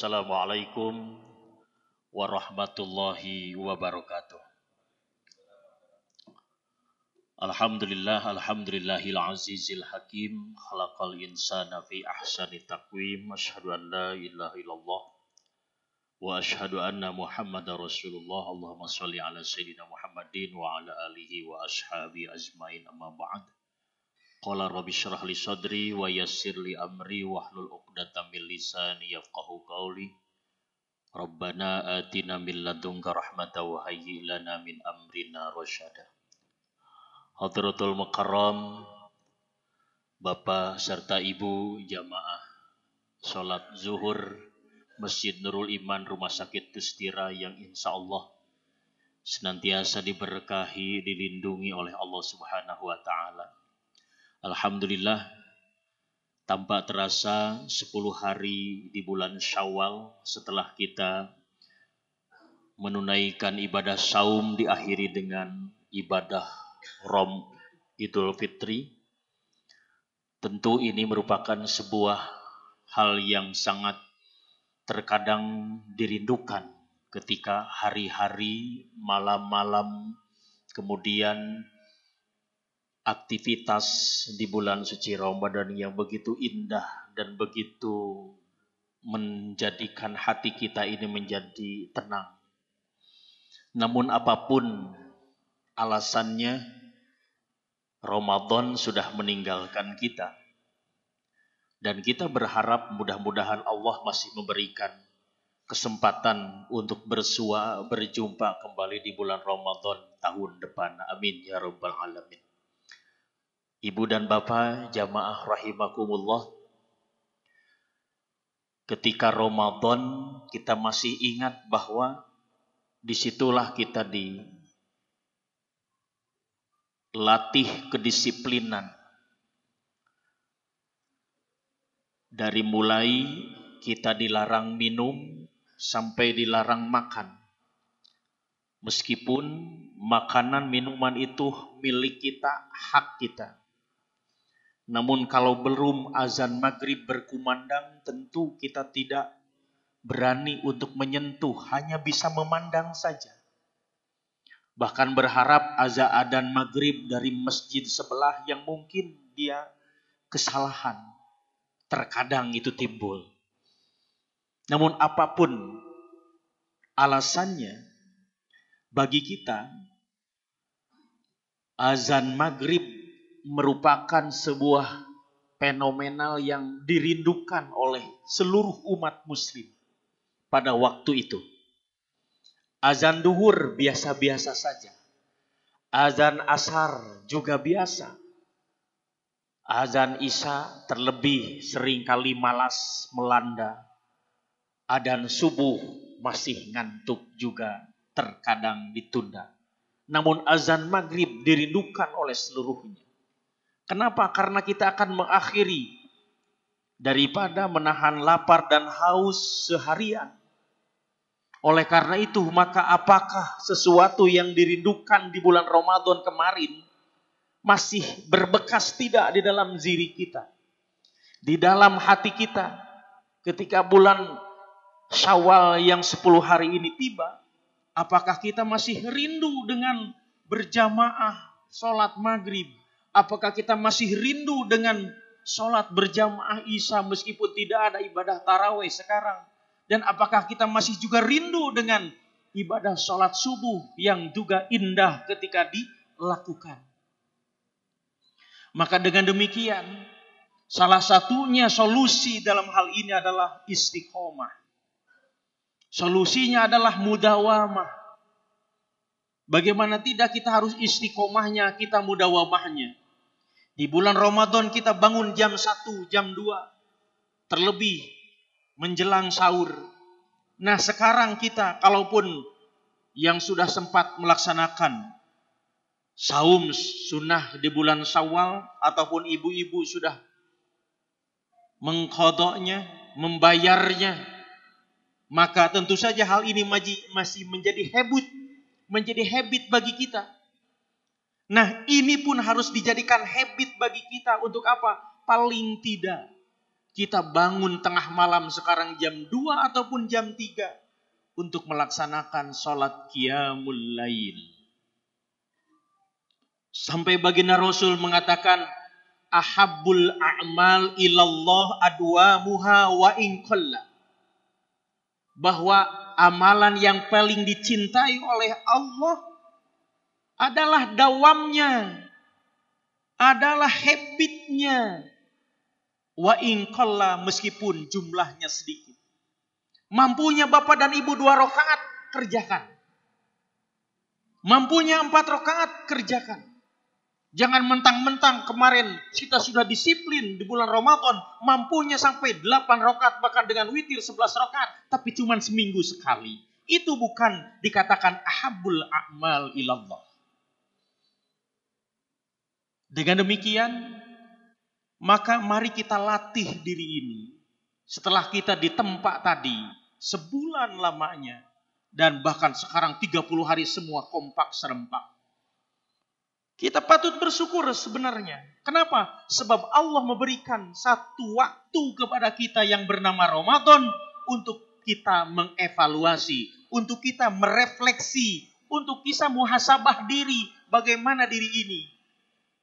Assalamualaikum warahmatullahi wabarakatuh. Alhamdulillahil azizil hakim, khalaqal insana fi ahsani taqwim, asyhadu an la ilaha illallah wa asyhadu anna Muhammadar Rasulullah. Allahumma shalli ala sayyidina Muhammadin wa ala alihi wa ashabi ajmain, amma ba'd. Qala rabbi syrah li sadri wa yassir li amri wahlul 'uqdatam min lisani yafqahu qawli. Rabbana atina min ladunka rahmatan wa hayyi lana min amrina rasyada. Hadratul Mukarram, Bapak serta Ibu jamaah salat zuhur Masjid Nurul Iman Rumah Sakit Tustira yang insya Allah senantiasa diberkahi, dilindungi oleh Allah Subhanahu wa Ta'ala. Alhamdulillah, tanpa terasa 10 hari di bulan Syawal setelah kita menunaikan ibadah saum diakhiri dengan ibadah Idul Fitri. Tentu ini merupakan sebuah hal yang sangat terkadang dirindukan ketika hari-hari, malam-malam, kemudian aktivitas di bulan suci Ramadan yang begitu indah dan begitu menjadikan hati kita ini menjadi tenang. Namun apapun alasannya, Ramadan sudah meninggalkan kita. Dan kita berharap mudah-mudahan Allah masih memberikan kesempatan untuk berjumpa kembali di bulan Ramadan tahun depan. Amin ya rabbal alamin. Ibu dan Bapak jamaah rahimakumullah, ketika Ramadan kita masih ingat bahwa disitulah kita dilatih kedisiplinan. Dari mulai kita dilarang minum sampai dilarang makan. Meskipun makanan minuman itu milik kita, hak kita. Namun kalau belum azan maghrib berkumandang, tentu kita tidak berani untuk menyentuh, hanya bisa memandang saja. Bahkan berharap azan maghrib dari masjid sebelah yang mungkin dia kesalahan. Terkadang itu timbul. Namun apapun alasannya, bagi kita azan maghrib merupakan sebuah fenomenal yang dirindukan oleh seluruh umat muslim pada waktu itu. Azan duhur biasa-biasa saja. Azan asar juga biasa. Azan isya terlebih seringkali malas melanda. Adzan subuh masih ngantuk juga terkadang ditunda. Namun azan maghrib dirindukan oleh seluruhnya. Kenapa? Karena kita akan mengakhiri daripada menahan lapar dan haus seharian. Oleh karena itu, maka apakah sesuatu yang dirindukan di bulan Ramadan kemarin masih berbekas tidak di dalam diri kita? Di dalam hati kita ketika bulan Syawal yang 10 hari ini tiba, apakah kita masih rindu dengan berjamaah sholat maghrib? Apakah kita masih rindu dengan sholat berjamaah isya meskipun tidak ada ibadah tarawih sekarang? Dan apakah kita masih juga rindu dengan ibadah sholat subuh yang juga indah ketika dilakukan? Maka dengan demikian, salah satunya solusi dalam hal ini adalah istiqomah. Solusinya adalah mudawamah. Bagaimana tidak kita harus istiqomahnya, kita mudawamahnya. Di bulan Ramadan kita bangun jam 1, jam 2. Terlebih menjelang sahur. Nah sekarang kita kalaupun yang sudah sempat melaksanakan saum sunnah di bulan Syawal, ataupun ibu-ibu sudah mengqadanya, membayarnya, maka tentu saja hal ini masih menjadi habit bagi kita. Nah ini pun harus dijadikan habit bagi kita untuk apa? Paling tidak Kita bangun tengah malam sekarang jam 2 ataupun jam 3 untuk melaksanakan sholat qiyamul lail. Sampai baginda Rasul mengatakan, ahabbul a'mal ilallah adwamuha wa in qalla. Bahwa amalan yang paling dicintai oleh Allah adalah dawamnya, adalah habitnya. Wa in qalla, meskipun jumlahnya sedikit. Mampunya bapak dan ibu 2 rakaat, kerjakan. Mampunya 4 rakaat, kerjakan. Jangan mentang-mentang kemarin kita sudah disiplin di bulan Ramadan, mampunya sampai 8 rakaat, bahkan dengan witir 11 rakaat, tapi cuma seminggu sekali. Itu bukan dikatakan ahabbul a'mal ilallah. Dengan demikian, maka mari kita latih diri ini. Setelah kita ditempa tadi, sebulan lamanya, dan bahkan sekarang 30 hari semua kompak serempak. Kita patut bersyukur sebenarnya. Kenapa? Sebab Allah memberikan satu waktu kepada kita yang bernama Ramadan untuk kita mengevaluasi, untuk kita merefleksi, untuk kita muhasabah diri, bagaimana diri ini.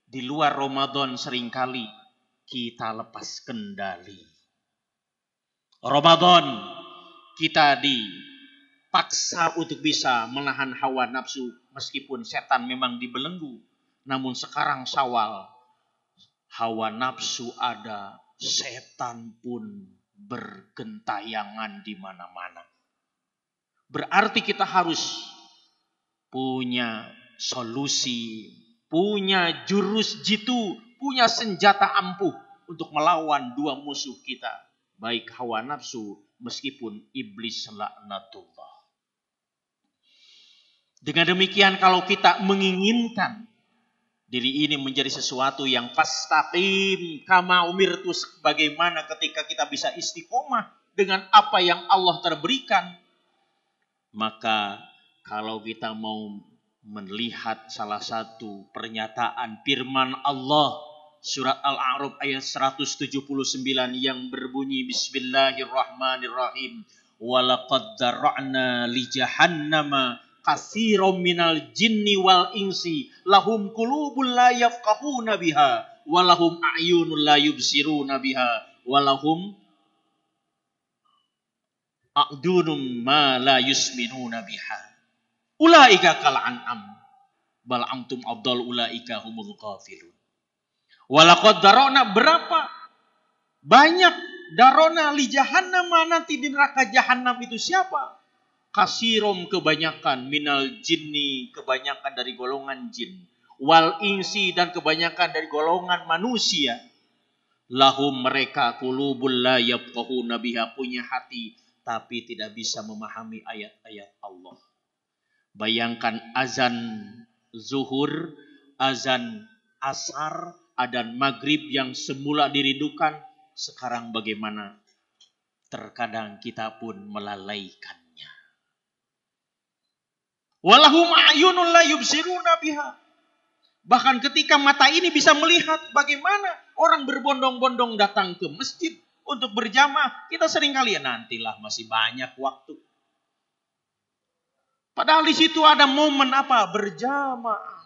Di luar Ramadan seringkali kita lepas kendali. Ramadan kita dipaksa untuk bisa menahan hawa nafsu, meskipun setan memang dibelenggu. Namun sekarang Syawal, hawa nafsu ada, setan pun bergentayangan di mana-mana. Berarti kita harus punya solusi, punya jurus jitu, punya senjata ampuh untuk melawan 2 musuh kita, baik hawa nafsu meskipun iblis laknatullah. Dengan demikian, kalau kita menginginkan diri ini menjadi sesuatu yang fastaqim kama umirtu, bagaimana ketika kita bisa istiqomah dengan apa yang Allah terberikan, maka kalau kita mau melihat salah satu pernyataan firman Allah surat Al-A'raf ayat 179 yang berbunyi bismillahirrahmanirrahim, walaqad dzarra'na li jahannama katsiran minal jinni wal insi lahum qulubun la yafqahuna biha walahum a'yunun la yubsiruna biha walahum a'dunum ma la yusminuna biha ulaika kal an'am bal antum afdal ulaika humul ghafilun. Walaqad darona, berapa banyak darona li jahannam, nanti di neraka jahanam itu siapa? Kasirom, kebanyakan, minal jinni, kebanyakan dari golongan jin, wal insi, dan kebanyakan dari golongan manusia. Lahum, mereka, qulubul la yafqahuna biha, punya hati tapi tidak bisa memahami ayat-ayat Allah. Bayangkan azan zuhur, azan asar, adzan maghrib yang semula dirindukan, sekarang bagaimana? Terkadang kita pun melalaikannya. Walahum a'yunun la yubsiruna biha. Bahkan ketika mata ini bisa melihat, bagaimana orang berbondong-bondong datang ke masjid untuk berjamaah, kita seringkali nantilah, masih banyak waktu. Padahal di situ ada momen apa? Berjamaah.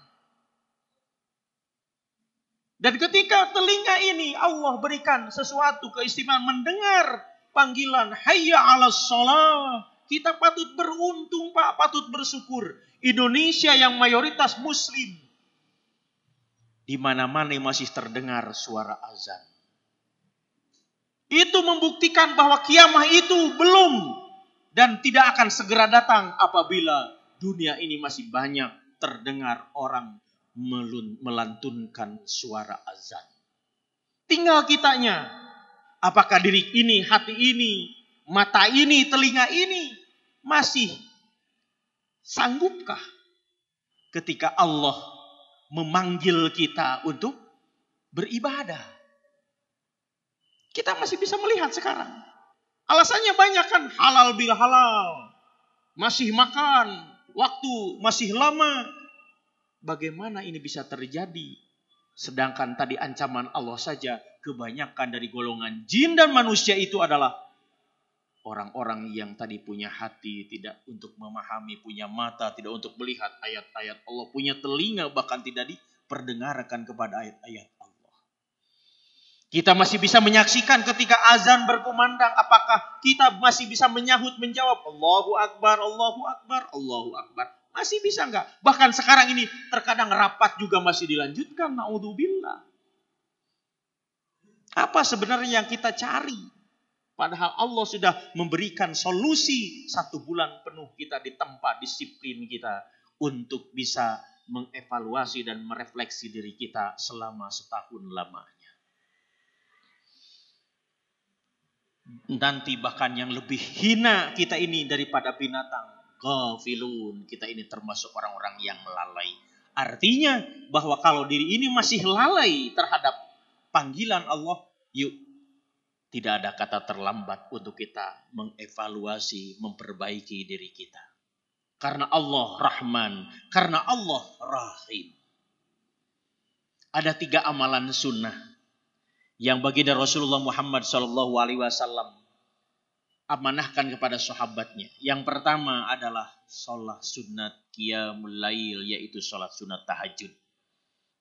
Dan ketika telinga ini Allah berikan sesuatu keistimewaan, mendengar panggilan hayya 'alas shalah, kita patut beruntung, Pak, patut bersyukur. Indonesia yang mayoritas muslim, di mana-mana masih terdengar suara azan. Itu membuktikan bahwa kiamah itu belum dan tidak akan segera datang apabila dunia ini masih banyak terdengar orang melantunkan suara azan. Tinggal kitanya, apakah diri ini, hati ini, mata ini, telinga ini masih sanggupkah ketika Allah memanggil kita untuk beribadah? Kita masih bisa melihat sekarang. Alasannya banyak kan, halal bil halal, masih makan, waktu masih lama. Bagaimana ini bisa terjadi? Sedangkan tadi ancaman Allah saja, kebanyakan dari golongan jin dan manusia itu adalah orang-orang yang tadi punya hati tidak untuk memahami, punya mata tidak untuk melihat ayat-ayat Allah, punya telinga bahkan tidak diperdengarkan kepada ayat-ayat Allah. Kita masih bisa menyaksikan ketika azan berkumandang, apakah kita masih bisa menyahut menjawab Allahu Akbar, Allahu Akbar, Allahu Akbar? Masih bisa enggak? Bahkan sekarang ini terkadang rapat juga masih dilanjutkan, naudzubillah. Apa sebenarnya yang kita cari? Padahal Allah sudah memberikan solusi 1 bulan penuh kita ditempa disiplin kita untuk bisa mengevaluasi dan merefleksi diri kita selama setahun lamanya. Nanti bahkan yang lebih hina kita ini daripada binatang. Ghafilun, kita ini termasuk orang-orang yang melalai. Artinya bahwa kalau diri ini masih lalai terhadap panggilan Allah, yuk. Tidak ada kata terlambat untuk kita mengevaluasi, memperbaiki diri kita. Karena Allah Rahman, karena Allah Rahim. Ada 3 amalan sunnah yang baginda Rasulullah Muhammad SAW amanahkan kepada sahabatnya. Yang pertama adalah sholat sunat qiyamul lail, yaitu sholat sunat tahajud.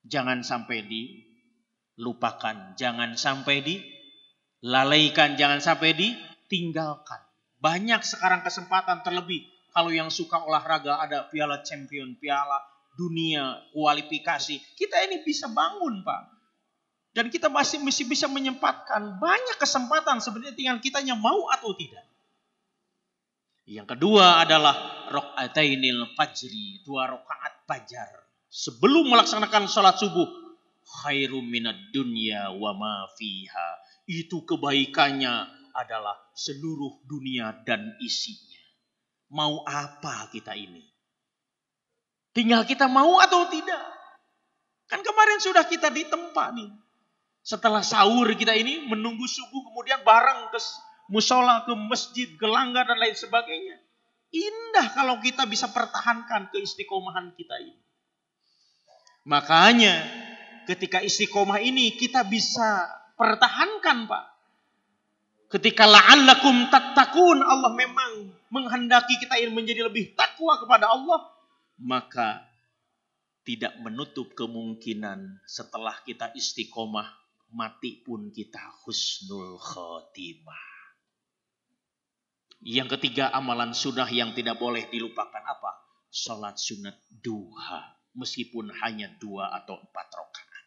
Jangan sampai dilupakan, jangan sampai dilalaikan, jangan sampai ditinggalkan. Banyak sekarang kesempatan, terlebih kalau yang suka olahraga ada piala champion, piala dunia, kualifikasi. Kita ini bisa bangun, Pak. Dan kita masih bisa menyempatkan banyak kesempatan, sebenarnya tinggal kitanya mau atau tidak. Yang kedua adalah rakaatainil fajri, 2 rakaat fajar. Sebelum melaksanakan sholat subuh, khairum minad dunya wa ma fiha. Itu kebaikannya adalah seluruh dunia dan isinya. Mau apa kita ini? Tinggal kita mau atau tidak. Kan kemarin sudah kita ditempa nih. Setelah sahur kita ini menunggu subuh, kemudian bareng ke musola, ke masjid, ke langgar dan lain sebagainya. Indah kalau kita bisa pertahankan keistiqomahan kita ini. Makanya ketika istiqomah ini kita bisa pertahankan, Pak. Ketika la'allakum tattaqun, Allah memang menghendaki kita ini menjadi lebih takwa kepada Allah, maka tidak menutup kemungkinan setelah kita istiqomah, mati pun kita husnul khotimah. Yang ketiga, amalan sunnah yang tidak boleh dilupakan apa? Salat sunat duha, meskipun hanya 2 atau 4 rakaat.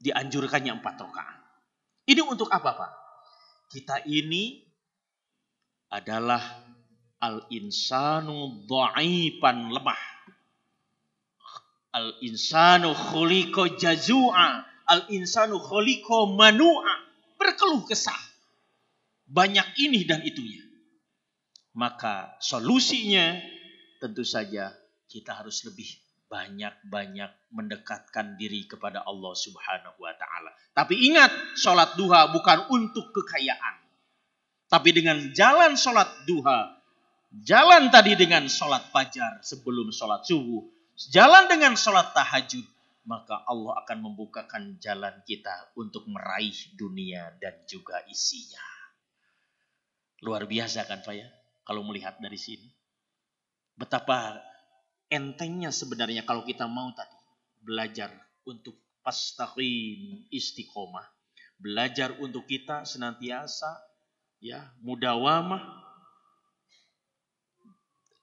Dianjurkannya 4 rakaat. Ini untuk apa, Pak? Kita ini adalah al-insanu dha'ifan, lemah. Al-insanu khuliqa jazu'a, al-insanu khuliqa manu'a, berkeluh kesah. Banyak ini dan itunya. Maka solusinya tentu saja kita harus lebih banyak-banyak mendekatkan diri kepada Allah Subhanahu wa ta'ala. Tapi ingat, sholat duha bukan untuk kekayaan. Tapi dengan jalan sholat duha, jalan tadi dengan sholat fajar sebelum sholat subuh, jalan dengan sholat tahajud, maka Allah akan membukakan jalan kita untuk meraih dunia dan juga isinya. Luar biasa kan Pak ya, kalau melihat dari sini. Betapa entengnya sebenarnya kalau kita mau tadi belajar untuk fastaqim, istiqomah. Belajar untuk kita senantiasa ya mudawamah.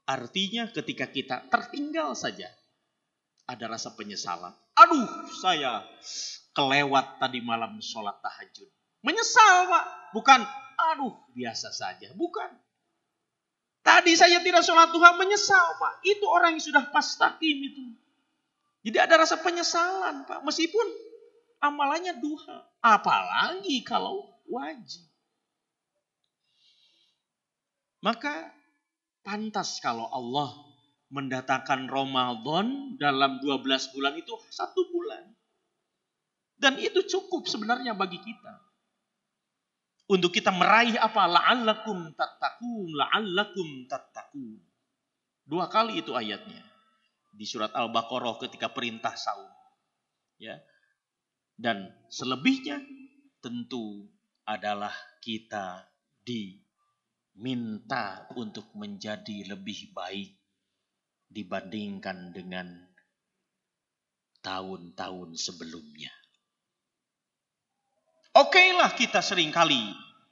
Artinya ketika kita tertinggal saja ada rasa penyesalan. Aduh, saya kelewat tadi malam sholat tahajud. Menyesal Pak, bukan aduh biasa saja, bukan. Tadi saya tidak sholat duha, menyesal Pak. Itu orang yang sudah fastaqim itu. Jadi ada rasa penyesalan Pak, meskipun amalannya duha. Apalagi kalau wajib. Maka pantas kalau Allah mendatangkan Ramadan dalam 12 bulan itu 1 bulan. Dan itu cukup sebenarnya bagi kita. Untuk kita meraih apa? La'allakum tattaqun, la'allakum tattaqun. 2 kali itu ayatnya. Di surat Al-Baqarah ketika perintah saum. Ya. Dan selebihnya tentu adalah kita diminta untuk menjadi lebih baik dibandingkan dengan tahun-tahun sebelumnya. Okelah kita seringkali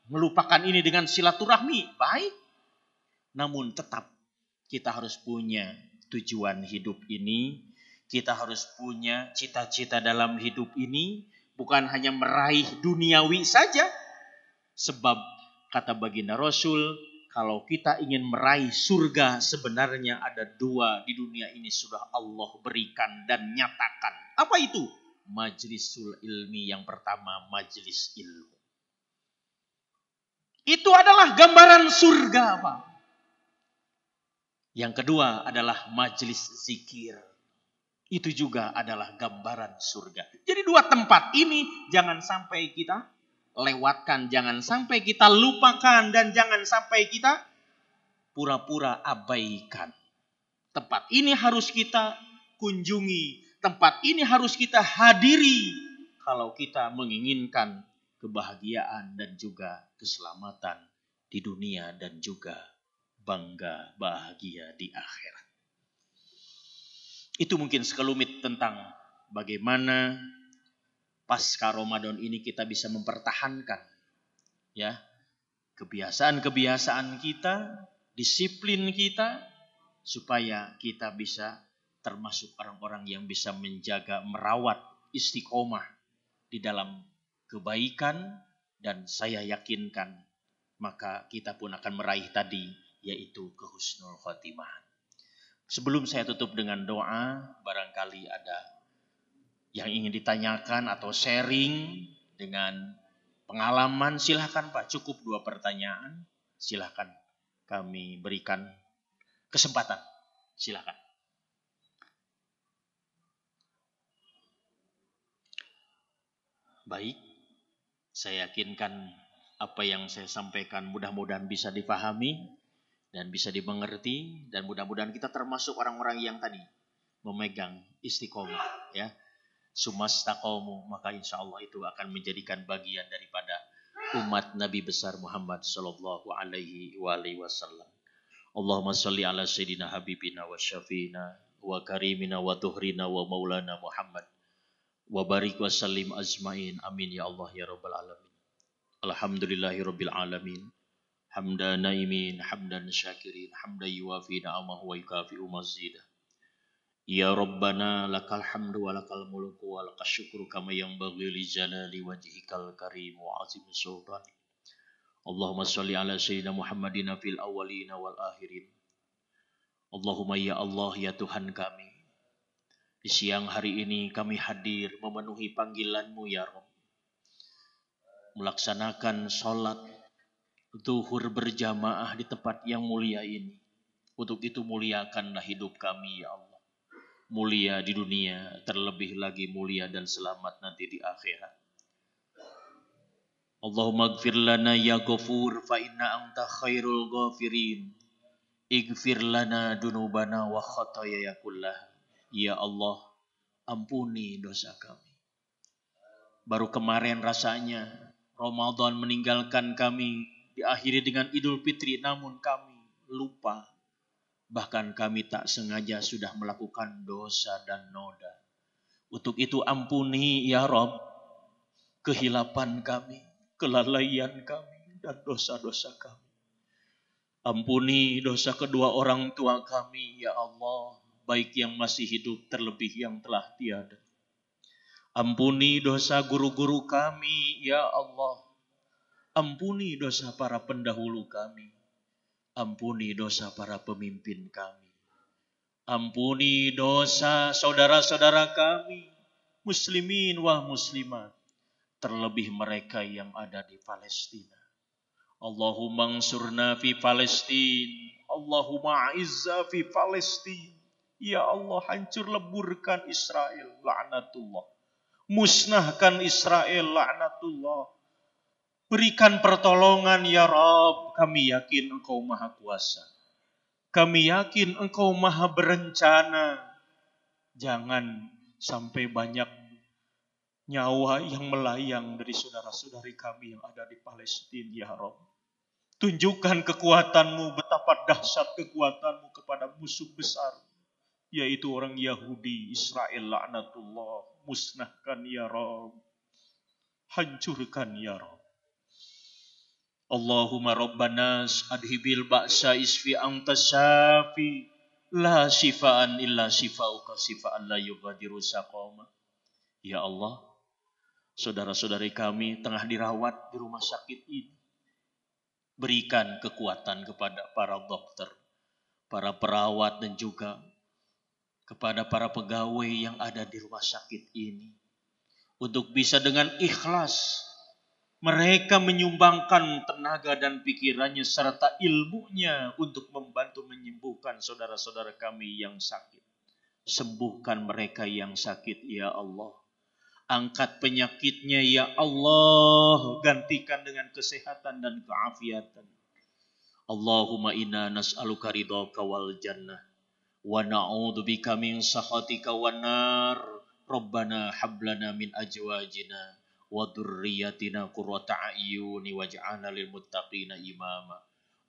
melupakan ini dengan silaturahmi, baik. Namun tetap kita harus punya tujuan hidup ini, kita harus punya cita-cita dalam hidup ini, bukan hanya meraih duniawi saja. Sebab kata baginda Rasul, kalau kita ingin meraih surga, sebenarnya ada 2 di dunia ini sudah Allah berikan dan nyatakan. Apa itu? Majlisul ilmi, yang pertama majlis ilmu. Itu adalah gambaran surga, Pak. Yang kedua adalah majlis zikir. Itu juga adalah gambaran surga. Jadi 2 tempat ini jangan sampai kita lewatkan, jangan sampai kita lupakan, dan jangan sampai kita pura-pura abaikan. Tempat ini harus kita kunjungi, tempat ini harus kita hadiri kalau kita menginginkan kebahagiaan dan juga keselamatan di dunia dan juga bangga bahagia di akhirat. Itu mungkin sekelumit tentang bagaimana pasca Ramadan ini kita bisa mempertahankan ya kebiasaan-kebiasaan kita, disiplin kita, supaya kita bisa termasuk orang-orang yang bisa menjaga, merawat istiqomah di dalam kebaikan, dan saya yakinkan maka kita pun akan meraih tadi, yaitu kehusnul khotimah. Sebelum saya tutup dengan doa, barangkali ada yang ingin ditanyakan atau sharing dengan pengalaman, silahkan Pak. Cukup 2 pertanyaan, silahkan kami berikan kesempatan. Silahkan. Baik, saya yakinkan apa yang saya sampaikan mudah-mudahan bisa dipahami dan bisa dimengerti, dan mudah-mudahan kita termasuk orang-orang yang tadi memegang istiqomah ya. Sumastaqomu, maka insya Allah itu akan menjadikan bagian daripada umat Nabi besar Muhammad sallallahu alaihi wasallam. Allahumma salli ala sayyidina habibina wa syafiina wa karimina wa tuhrina wa maulana Muhammad wa barik wa sallim ajmain. Amin ya Allah ya rabbal alamin. Alhamdulillahi rabbil alamin. Hamdan naimin, hamdan syakirin, hamdan yuwafi na'amahu wa yukafi'u mazidah. Ya Rabbana lakal hamdu wa lakal mulku wa lakal syukru kama yanbaghi li jalali wajhikal karim wa azim sultani. Allahumma sholli ala sayyidina Muhammadin fil awwalina wal akhirin. Allahumma ya Allah ya Tuhan kami, di siang hari ini kami hadir memenuhi panggilan-Mu ya Rabb, melaksanakan sholat zuhur berjamaah di tempat yang mulia ini. Untuk itu muliakanlah hidup kami ya Allah. Mulia di dunia, terlebih lagi mulia dan selamat nanti di akhirat. Allahumma ighfir lana ya ghafur fa inna anta khairul ghafirin. Ighfir lana dunubana wa khatayaya kullah. Ya Allah, ampuni dosa kami. Baru kemarin rasanya Ramadan meninggalkan kami, diakhiri dengan Idul Fitri, namun kami lupa. Bahkan kami tak sengaja sudah melakukan dosa dan noda. Untuk itu ampuni ya Rabb kehilapan kami, kelalaian kami, dan dosa-dosa kami. Ampuni dosa kedua orang tua kami ya Allah, baik yang masih hidup terlebih yang telah tiada. Ampuni dosa guru-guru kami ya Allah. Ampuni dosa para pendahulu kami. Ampuni dosa para pemimpin kami. Ampuni dosa saudara-saudara kami, muslimin wa muslimat, terlebih mereka yang ada di Palestina. Allahumma ansurna fi Palestin. Allahumma a'izza fi Palestin. Ya Allah, hancur leburkan Israel, laknatullah. Musnahkan Israel, laknatullah. Berikan pertolongan ya Rabb. Kami yakin Engkau maha kuasa. Kami yakin Engkau maha berencana. Jangan sampai banyak nyawa yang melayang dari saudara-saudari kami yang ada di Palestina, ya Rabb. Tunjukkan kekuatanmu, betapa dahsyat kekuatanmu kepada musuh besar, yaitu orang Yahudi, Israel, laknatullah. Musnahkan ya Rabb. Hancurkan ya Rabb. Allahumma Rabbanas adhibil ba'sa isfi anta syafi la shifaan illa shifauka shifaan la yughadiru saqama. Ya Allah, saudara-saudari kami tengah dirawat di rumah sakit ini. Berikan kekuatan kepada para dokter, para perawat dan juga kepada para pegawai yang ada di rumah sakit ini. Untuk bisa dengan ikhlas mereka menyumbangkan tenaga dan pikirannya serta ilmunya untuk membantu menyembuhkan saudara-saudara kami yang sakit. Sembuhkan mereka yang sakit ya Allah. Angkat penyakitnya ya Allah. Gantikan dengan kesehatan dan keafiatan. Allahumma inna nas'aluka ridhaka wal jannah. Wa na'udzubika min sakhatika wan nar. Rabbana hablana min ajwajina wa dzurriyyatina qurrata a'yuni waj'alna lil muttaqina imama.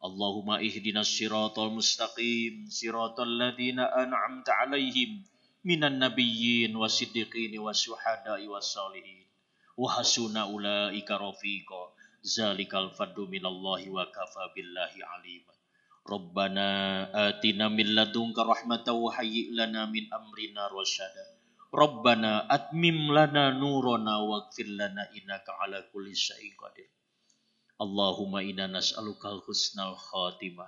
Allahumma ihdinas siratal mustaqim siratal ladzina an'amta 'alaihim minan nabiyyin wasiddiqin wasyuhada'i wassalihin wa hasuna ulaika rafiqa. Zalikal fadlu minallahi wa kafa billahi alima. Rabbana atina min ladunka rahmatan wa hayyi' lana min amrina rasyada. Rabbana atmim lana nurana waghfir lana innaka ala kulli syai'in qadir. Allahumma inna nas'aluka husnal khatimah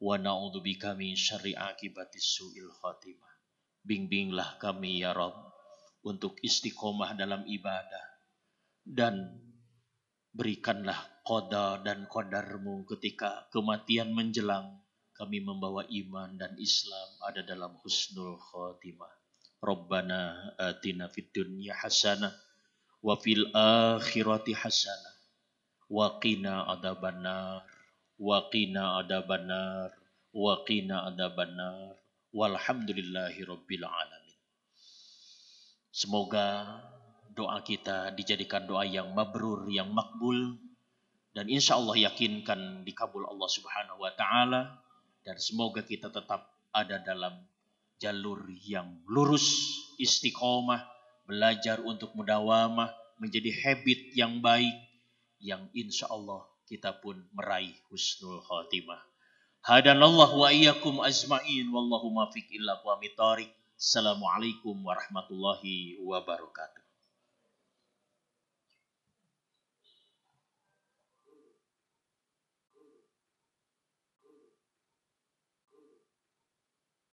wa na'udzubika min syarri akibatis su'il khatimah. Bimbinglah kami ya Rabb untuk istiqomah dalam ibadah dan berikanlah qada dan qadarmu ketika kematian menjelang. Kami membawa iman dan Islam ada dalam husnul khatimah. Rabbana atina fid dunya hasanah wa fil akhirati hasanah wa qina adzabannar wa qina adzabannar wa qina adzabannar walhamdulillahi rabbil alamin. Semoga doa kita dijadikan doa yang mabrur, yang makbul, dan insya Allah yakinkan dikabul Allah Subhanahu wa ta'ala, dan semoga kita tetap ada dalam jalur yang lurus, istiqomah, belajar untuk mudawamah, menjadi habit yang baik, yang insya Allah kita pun meraih husnul khatimah. Hadanallahu wa iyyakum ajma'in, wallahu muwaffiq ila aqwamit thoriq. Assalamualaikum warahmatullahi wabarakatuh.